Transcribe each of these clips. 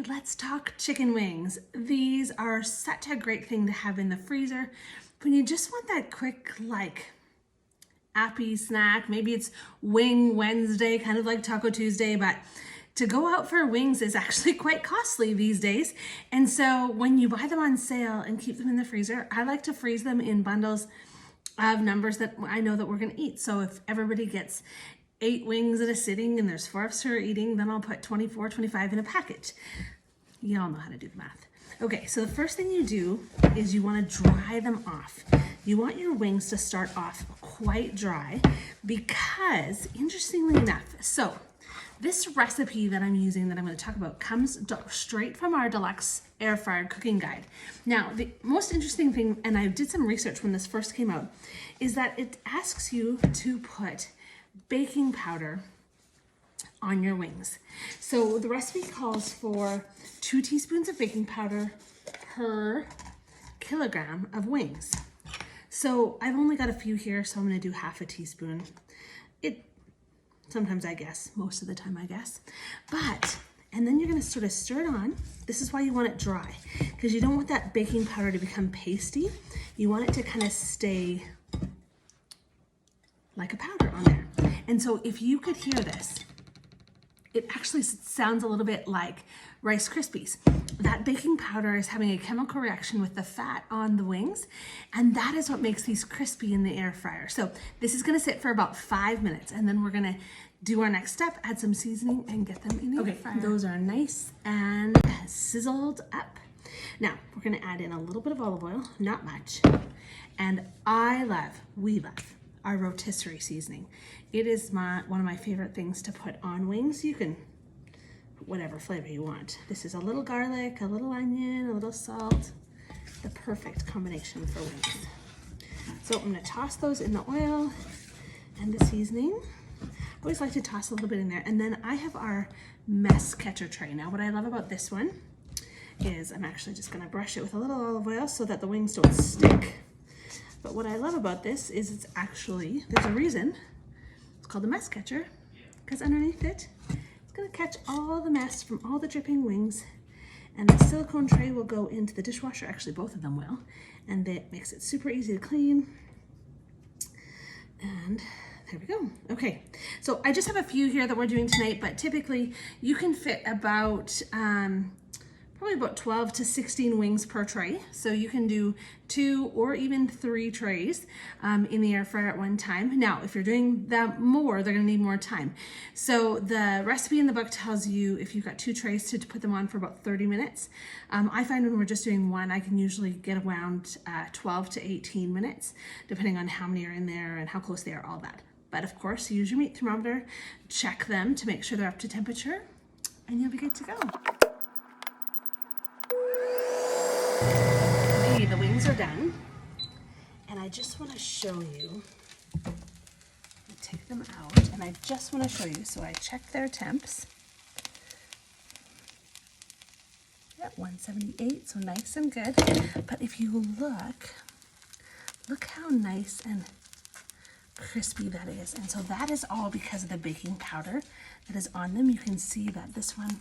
let's talk chicken wings. These are such a great thing to have in the freezer when you just want that quick, like, appy snack. Maybe it's Wing Wednesday, kind of like Taco Tuesday, but to go out for wings is actually quite costly these days. And so when you buy them on sale and keep them in the freezer, I like to freeze them in bundles of numbers that I know that we're gonna eat. So if everybody gets 8 wings at a sitting and there's 4 of us who are eating, then I'll put 24, 25 in a package. You all know how to do the math. Okay, so the first thing you do is you want to dry them off. You want your wings to start off quite dry because, interestingly enough, so this recipe that I'm using that I'm going to talk about comes straight from our deluxe air fryer cooking guide. Now, the most interesting thing, and I did some research when this first came out, is that it asks you to put baking powder on your wings. So the recipe calls for 2 teaspoons of baking powder per kilogram of wings. So I've only got a few here, so I'm going to do half a teaspoon. Sometimes I guess, most of the time I guess. And then you're going to sort of stir it on. This is why you want it dry, because you don't want that baking powder to become pasty. You want it to kind of stay like a powder on there. And so if you could hear this, it actually sounds a little bit like Rice Krispies. That baking powder is having a chemical reaction with the fat on the wings, and that is what makes these crispy in the air fryer. So this is gonna sit for about 5 minutes, and then we're gonna do our next step, add some seasoning and get them in the air fryer. Those are nice and sizzled up. Now, we're gonna add in a little bit of olive oil, not much. And we love our rotisserie seasoning. It is one of my favorite things to put on wings. You can put whatever flavor you want. This is a little garlic, a little onion, a little salt, the perfect combination for wings. So I'm gonna toss those in the oil and the seasoning. I always like to toss a little bit in there. And then I have our mess catcher tray. Now what I love about this one is I'm actually just gonna brush it with a little olive oil so that the wings don't stick. But what I love about this is there's a reason it's called the mess catcher, because underneath it, it's gonna catch all the mess from all the dripping wings, and the silicone tray will go into the dishwasher. Actually, both of them will, and that makes it super easy to clean. And there we go. Okay, so I just have a few here that we're doing tonight, but typically you can fit about, probably about 12 to 16 wings per tray. So you can do 2 or even 3 trays in the air fryer at one time. Now, if you're doing that more, they're gonna need more time. So the recipe in the book tells you if you've got 2 trays to put them on for about 30 minutes. I find when we're just doing one, I can usually get around 12 to 18 minutes, depending on how many are in there and how close they are, all that. But of course, use your meat thermometer, check them to make sure they're up to temperature, and you'll be good to go. Okay, the wings are done, and I just want to show you, take them out, and I just want to show you, so I checked their temps at 178, so nice and good. But if you look how nice and crispy that is. And so that is all because of the baking powder that is on them. You can see that this one,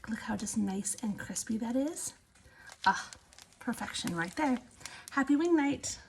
look how just nice and crispy that is. Ah, perfection right there. Happy wing night.